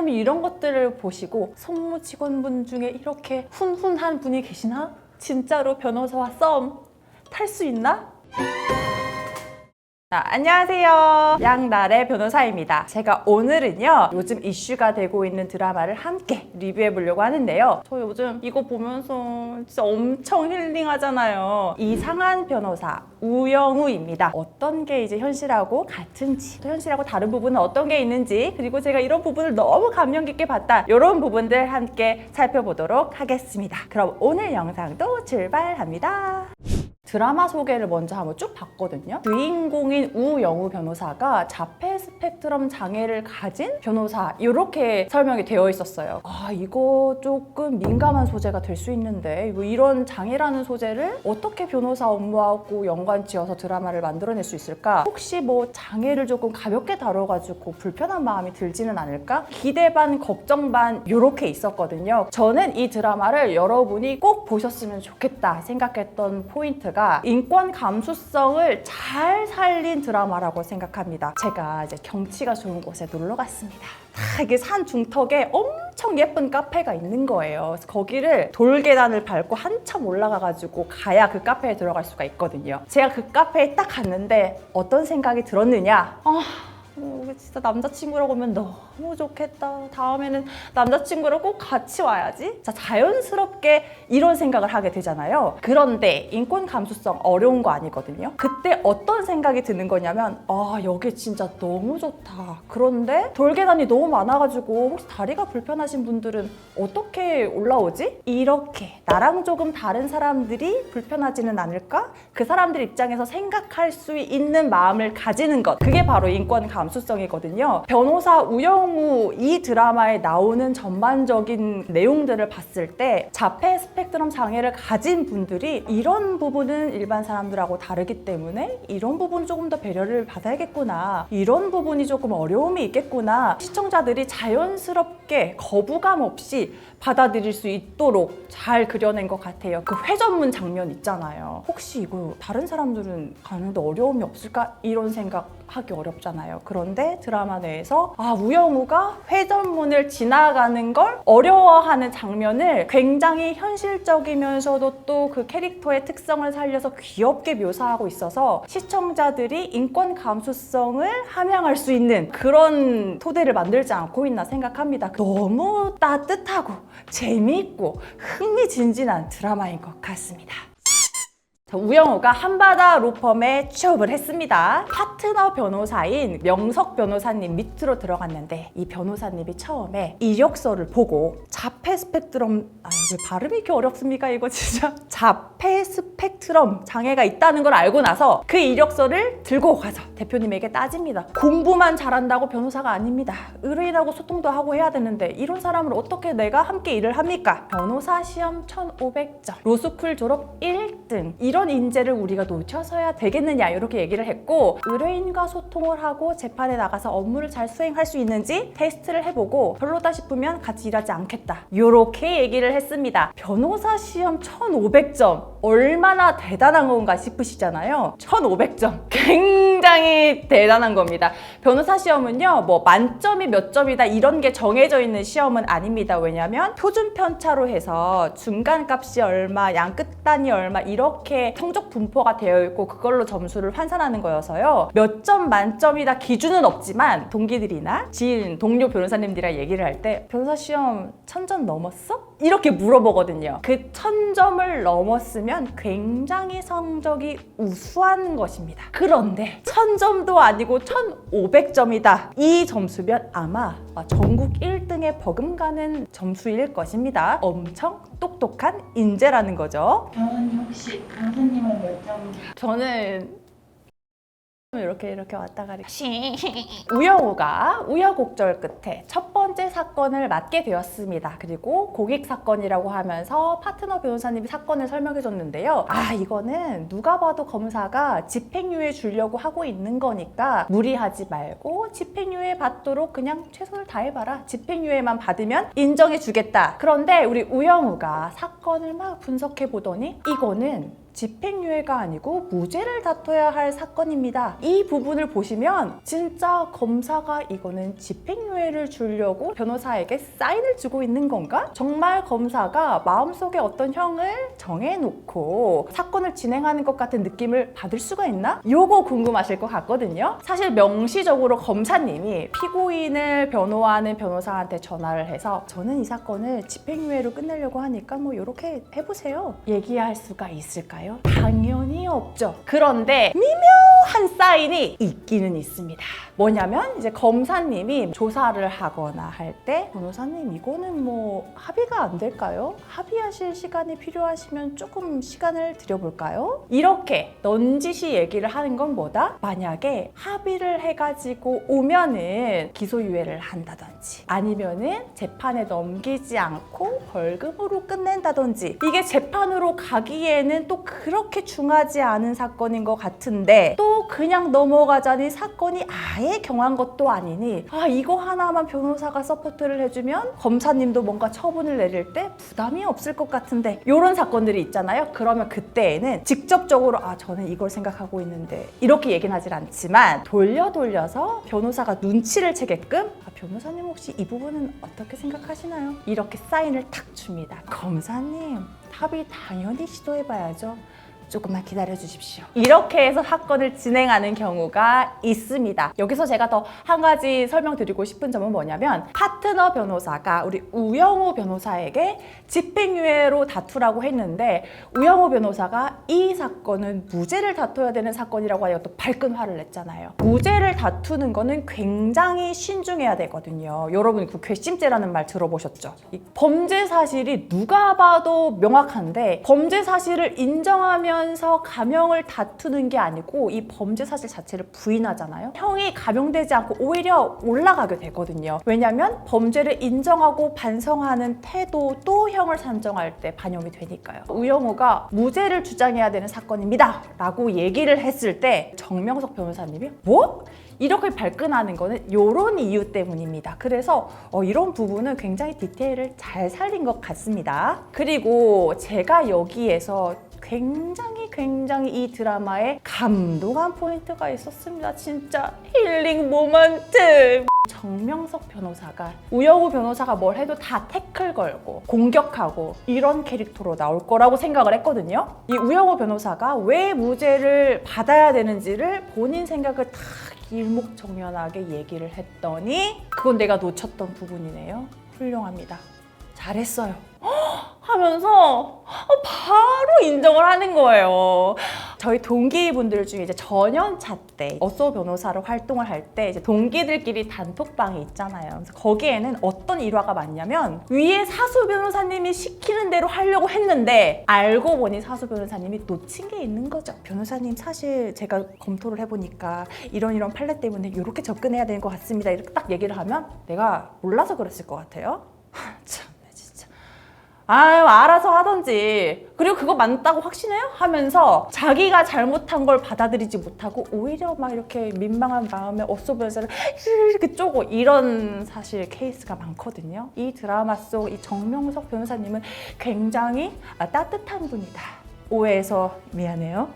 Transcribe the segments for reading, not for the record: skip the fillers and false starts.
변호사님이 이런 것들을 보시고 성무 직원분 중에 이렇게 훈훈한 분이 계시나? 진짜로 변호사와 썸 탈 수 있나? 안녕하세요. 양날의 변호사입니다. 제가 오늘은요, 요즘 이슈가 되고 있는 드라마를 함께 리뷰해 보려고 하는데요. 저 요즘 이거 보면서 진짜 엄청 힐링하잖아요. 이상한 변호사 우영우입니다. 어떤 게 이제 현실하고 같은지, 또 현실하고 다른 부분은 어떤 게 있는지, 그리고 제가 이런 부분을 너무 감명 깊게 봤다, 이런 부분들 함께 살펴보도록 하겠습니다. 그럼 오늘 영상도 출발합니다. 드라마 소개를 먼저 한번 쭉 봤거든요. 주인공인 우영우 변호사가 자폐 스펙트럼 장애를 가진 변호사, 이렇게 설명이 되어 있었어요. 이거 조금 민감한 소재가 될 수 있는데 이런 장애라는 소재를 어떻게 변호사 업무하고 연관지어서 드라마를 만들어낼 수 있을까? 혹시 뭐 장애를 조금 가볍게 다뤄가지고 불편한 마음이 들지는 않을까? 기대 반 걱정 반 이렇게 있었거든요. 저는 이 드라마를 여러분이 꼭 보셨으면 좋겠다 생각했던 포인트가 인권 감수성을 잘 살린 드라마라고 생각합니다. 제가 이제 경치가 좋은 곳에 놀러 갔습니다. 이게 산 중턱에 엄청 예쁜 카페가 있는 거예요. 그래서 거기를 돌계단을 밟고 한참 올라가가지고 가야 그 카페에 들어갈 수가 있거든요. 제가 그 카페에 딱 갔는데 어떤 생각이 들었느냐? 여기 진짜 남자친구라고 오면 너무 좋겠다. 다음에는 남자친구랑 꼭 같이 와야지. 자, 자연스럽게 이런 생각을 하게 되잖아요. 그런데 인권 감수성 어려운 거 아니거든요. 그때 어떤 생각이 드는 거냐면 여기 진짜 너무 좋다. 그런데 돌계단이 너무 많아가지고 혹시 다리가 불편하신 분들은 어떻게 올라오지? 이렇게 나랑 조금 다른 사람들이 불편하지는 않을까? 그 사람들 입장에서 생각할 수 있는 마음을 가지는 것, 그게 바로 인권 감수성이거든요. 변호사 우영우 이 드라마에 나오는 전반적인 내용들을 봤을 때 자폐 스펙트럼 장애를 가진 분들이 이런 부분은 일반 사람들하고 다르기 때문에 이런 부분 조금 더 배려를 받아야겠구나, 이런 부분이 조금 어려움이 있겠구나, 시청자들이 자연스럽게 거부감 없이 받아들일 수 있도록 잘 그려낸 것 같아요. 그 회전문 장면 있잖아요. 혹시 이거 다른 사람들은 가는데 어려움이 없을까? 이런 생각하기 어렵잖아요. 그런데 드라마 내에서 우영우가 회전문을 지나가는 걸 어려워하는 장면을 굉장히 현실적이면서도 또 그 캐릭터의 특성을 살려서 귀엽게 묘사하고 있어서 시청자들이 인권 감수성을 함양할 수 있는 그런 토대를 만들지 않고 있나 생각합니다. 너무 따뜻하고 재미있고 흥미진진한 드라마인 것 같습니다. 우영우가 한바다 로펌에 취업을 했습니다. 파트너 변호사인 명석 변호사님 밑으로 들어갔는데 이 변호사님이 처음에 이력서를 보고 자폐 스펙트럼, 왜 발음이 이렇게 어렵습니까? 이거 진짜 자폐 스펙트럼 장애가 있다는 걸 알고 나서 그 이력서를 들고 가서 대표님에게 따집니다. 공부만 잘한다고 변호사가 아닙니다. 의뢰인하고 소통도 하고 해야 되는데 이런 사람을 어떻게 내가 함께 일을 합니까? 변호사 시험 1500점, 로스쿨 졸업 1등, 이런 인재를 우리가 놓쳐서야 되겠느냐, 이렇게 얘기를 했고, 의뢰인과 소통을 하고 재판에 나가서 업무를 잘 수행할 수 있는지 테스트를 해보고 별로다 싶으면 같이 일하지 않겠다, 이렇게 얘기를 했습니다. 변호사 시험 1500점 얼마나 대단한 건가 싶으시잖아요. 1500점 굉장히 대단한 겁니다. 변호사 시험은요, 뭐 만점이 몇 점이다 이런 게 정해져 있는 시험은 아닙니다. 왜냐면 표준 편차로 해서 중간값이 얼마, 양 끝단이 얼마, 이렇게 성적 분포가 되어 있고 그걸로 점수를 환산하는 거여서요, 몇 점 만점이다 기준은 없지만 동기들이나 지인, 동료 변호사님들이랑 얘기를 할 때 변호사 시험 1000점 넘었어? 이렇게 물어보거든요. 그 1000점을 넘었으면 굉장히 성적이 우수한 것입니다. 그런데 1000점도 아니고 1500점이다. 이 점수면 아마 전국 1등에 버금가는 점수일 것입니다. 엄청 똑똑한 인재라는 거죠. 변호사님 혹시 변호사님은 몇 점? 저는 이렇게 왔다 가리. 우영우가 우여곡절 끝에 첫 번째 사건을 맡게 되었습니다. 그리고 고객 사건이라고 하면서 파트너 변호사님이 사건을 설명해 줬는데요. 이거는 누가 봐도 검사가 집행유예 주려고 하고 있는 거니까 무리하지 말고 집행유예 받도록 그냥 최선을 다해봐라. 집행유예만 받으면 인정해 주겠다. 그런데 우리 우영우가 사건을 막 분석해 보더니 이거는 집행유예가 아니고 무죄를 다퉈야 할 사건입니다. 이 부분을 보시면 진짜 검사가 이거는 집행유예를 주려고 주려고 변호사에게 사인을 주고 있는 건가? 정말 검사가 마음속에 어떤 형을 정해놓고 사건을 진행하는 것 같은 느낌을 받을 수가 있나? 요거 궁금하실 것 같거든요. 사실 명시적으로 검사님이 피고인을 변호하는 변호사한테 전화를 해서 저는 이 사건을 집행유예로 끝내려고 하니까 뭐 이렇게 해보세요, 얘기할 수가 있을까요? 당연히 없죠. 그런데 미묘한 사인이 있기는 있습니다. 뭐냐면 이제 검사님이 조사를 하거나 할 때 변호사님 이거는 뭐 합의가 안 될까요? 합의하실 시간이 필요하시면 조금 시간을 드려볼까요? 이렇게 넌지시 얘기를 하는 건 뭐다? 만약에 합의를 해가지고 오면은 기소유예를 한다든지 아니면은 재판에 넘기지 않고 벌금으로 끝낸다든지 이게 재판으로 가기에는 또 그렇게 중하지 않은 사건인 것 같은데 또 그냥 넘어가자니 사건이 아예 경한 것도 아니니 이거 하나만 변호사가 서포트를 해주면 검사님도 뭔가 처분을 내릴 때 부담이 없을 것 같은데 이런 사건들이 있잖아요. 그러면 그때에는 직접적으로 저는 이걸 생각하고 있는데 이렇게 얘기는 하질 않지만 돌려서 변호사가 눈치를 채게끔 변호사님 혹시 이 부분은 어떻게 생각하시나요? 이렇게 사인을 탁 줍니다. 검사님 합의 당연히 시도해봐야죠. 조금만 기다려 주십시오. 이렇게 해서 사건을 진행하는 경우가 있습니다. 여기서 제가 더 한 가지 설명드리고 싶은 점은 뭐냐면 파트너 변호사가 우리 우영우 변호사에게 집행유예로 다투라고 했는데 우영우 변호사가 이 사건은 무죄를 다퉈야 되는 사건이라고 하여 또 발끈 화를 냈잖아요. 무죄를 다투는 거는 굉장히 신중해야 되거든요. 여러분 그 괘씸죄라는 말 들어보셨죠? 이 범죄 사실이 누가 봐도 명확한데 범죄 사실을 인정하면서 감형을 다투는 게 아니고 이 범죄 사실 자체를 부인하잖아요. 형이 감형되지 않고 오히려 올라가게 되거든요. 왜냐하면 범죄를 인정하고 반성하는 태도도 형을 산정할 때 반영이 되니까요. 우영우가 무죄를 주장해야 되는 사건입니다 라고 얘기를 했을 때 정명석 변호사님이 뭐? 이렇게 발끈하는 거는 이런 이유 때문입니다. 그래서 이런 부분은 굉장히 디테일을 잘 살린 것 같습니다. 그리고 제가 여기에서 굉장히 이 드라마에 감동한 포인트가 있었습니다. 진짜 힐링 모먼트! 정명석 변호사가 우영우 변호사가 뭘 해도 다 태클 걸고 공격하고 이런 캐릭터로 나올 거라고 생각을 했거든요. 이 우영우 변호사가 왜 무죄를 받아야 되는지를 본인 생각을 다 일목정연하게 얘기를 했더니 그건 내가 놓쳤던 부분이네요. 훌륭합니다. 잘했어요. 하면서 바로 인정을 하는 거예요. 저희 동기분들 중에 이제 전연차 때 어쏘 변호사로 활동을 할 때 이제 동기들끼리 단톡방이 있잖아요. 그래서 거기에는 어떤 일화가 많냐면 위에 사수 변호사님이 시키는 대로 하려고 했는데 알고 보니 사수 변호사님이 놓친 게 있는 거죠. 변호사님 사실 제가 검토를 해보니까 이런 판례 때문에 이렇게 접근해야 되는 것 같습니다. 이렇게 딱 얘기를 하면 내가 몰라서 그랬을 것 같아요. 참. 알아서 하던지 그리고 그거 맞다고 확신해요? 하면서 자기가 잘못한 걸 받아들이지 못하고 오히려 막 이렇게 민망한 마음에 어쏘 변호사를 이렇게 쪼고 이런 사실 케이스가 많거든요. 이 드라마 속 이 정명석 변호사님은 굉장히 따뜻한 분이다. 오해해서 미안해요.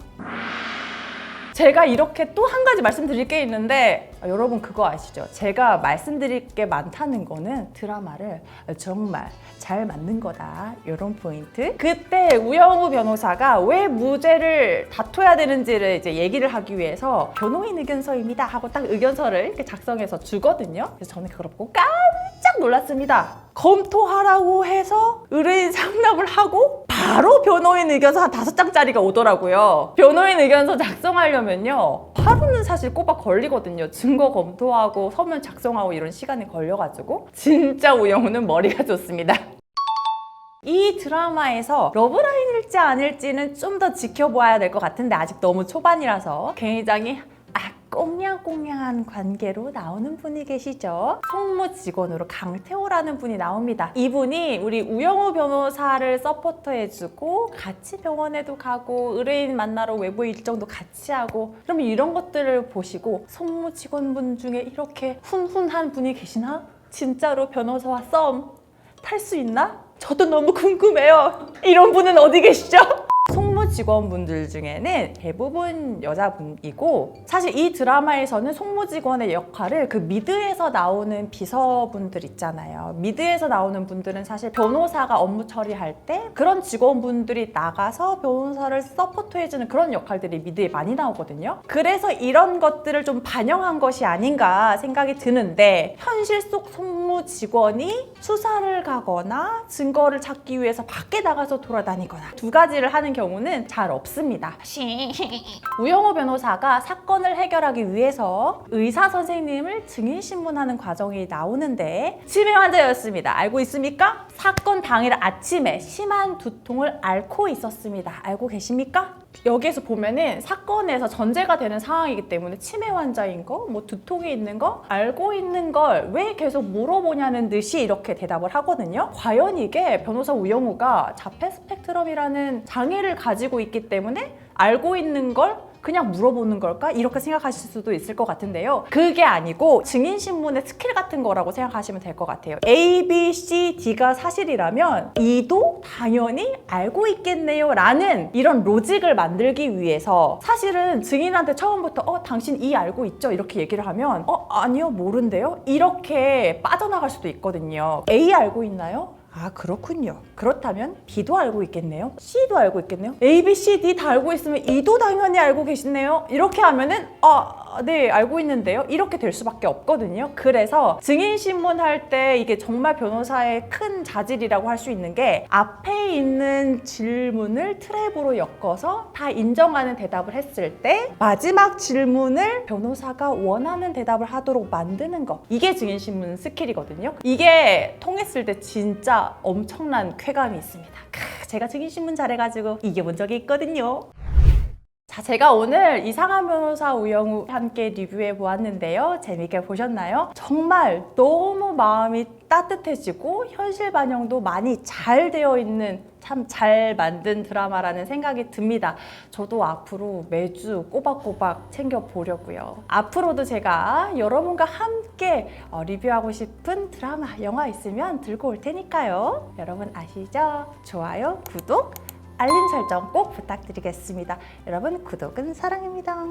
제가 이렇게 또 한 가지 말씀드릴 게 있는데 여러분 그거 아시죠? 제가 말씀드릴 게 많다는 거는 드라마를 정말 잘 만든 거다. 이런 포인트. 그때 우영우 변호사가 왜 무죄를 다퉈야 되는지를 이제 얘기를 하기 위해서 변호인 의견서입니다 하고 딱 의견서를 이렇게 작성해서 주거든요. 그래서 저는 그걸 보고 깜짝 놀랐습니다. 검토하라고 해서 의뢰인 상담을 하고 바로 변호인 의견서 한 5장짜리가 오더라고요. 변호인 의견서 작성하려면요 하루는 사실 꼬박 걸리거든요. 증거 검토하고 서면 작성하고 이런 시간이 걸려가지고 진짜 우영우는 머리가 좋습니다. 이 드라마에서 러브라인일지 아닐지는 좀 더 지켜봐야 될 것 같은데 아직 너무 초반이라서 굉장히 꽁냥꽁냥한 관계로 나오는 분이 계시죠. 송무 직원으로 강태호라는 분이 나옵니다. 이분이 우리 우영우 변호사를 서포터해주고 같이 병원에도 가고 의뢰인 만나러 외부 일정도 같이 하고 그러면 이런 것들을 보시고 송무 직원분 중에 이렇게 훈훈한 분이 계시나? 진짜로 변호사와 썸 탈 수 있나? 저도 너무 궁금해요. 이런 분은 어디 계시죠? 송무 직원분들 중에는 대부분 여자분이고, 사실 이 드라마에서는 송무직원의 역할을 그 미드에서 나오는 비서분들 있잖아요. 미드에서 나오는 분들은 사실 변호사가 업무 처리할 때 그런 직원분들이 나가서 변호사를 서포트해주는 그런 역할들이 미드에 많이 나오거든요. 그래서 이런 것들을 좀 반영한 것이 아닌가 생각이 드는데, 현실 속 송무직원이 수사를 가거나 증거를 찾기 위해서 밖에 나가서 돌아다니거나 두 가지를 하는 경우는 잘 없습니다. 우영우 변호사가 사건을 해결하기 위해서 의사 선생님을 증인 신문하는 과정이 나오는데 치매 환자였습니다. 알고 있습니까? 사건 당일 아침에 심한 두통을 앓고 있었습니다. 알고 계십니까? 여기에서 보면은 사건에서 전제가 되는 상황이기 때문에 치매 환자인 거, 뭐 두통이 있는 거, 알고 있는 걸 왜 계속 물어보냐는 듯이 이렇게 대답을 하거든요. 과연 이게 변호사 우영우가 자폐 스펙트럼이라는 장애를 가지고 있기 때문에 알고 있는 걸 그냥 물어보는 걸까? 이렇게 생각하실 수도 있을 것 같은데요. 그게 아니고 증인신문의 스킬 같은 거라고 생각하시면 될 것 같아요. A, B, C, D가 사실이라면 E도 당연히 알고 있겠네요 라는 이런 로직을 만들기 위해서, 사실은 증인한테 처음부터 당신 E 알고 있죠? 이렇게 얘기를 하면 아니요, 모른대요? 이렇게 빠져나갈 수도 있거든요. A 알고 있나요? 아, 그렇군요. 그렇다면 B도 알고 있겠네요. C도 알고 있겠네요. A, B, C, D 다 알고 있으면 E도 당연히 알고 계시네요. 이렇게 하면은 네, 알고 있는데요. 이렇게 될 수밖에 없거든요. 그래서 증인신문 할 때 이게 정말 변호사의 큰 자질이라고 할 수 있는 게, 앞에 있는 질문을 트랩으로 엮어서 다 인정하는 대답을 했을 때 마지막 질문을 변호사가 원하는 대답을 하도록 만드는 거. 이게 증인신문 스킬이거든요. 이게 통했을 때 진짜 엄청난 쾌감이 있습니다. 제가 증인신문 잘해가지고 이겨본 적이 있거든요. 자, 제가 오늘 이상한 변호사 우영우 함께 리뷰해 보았는데요. 재밌게 보셨나요? 정말 너무 마음이 따뜻해지고 현실 반영도 많이 잘 되어 있는, 참 잘 만든 드라마라는 생각이 듭니다. 저도 앞으로 매주 꼬박꼬박 챙겨보려고요. 앞으로도 제가 여러분과 함께 리뷰하고 싶은 드라마, 영화 있으면 들고 올 테니까요. 여러분 아시죠? 좋아요, 구독, 알림 설정 꼭 부탁드리겠습니다. 여러분, 구독은 사랑입니다.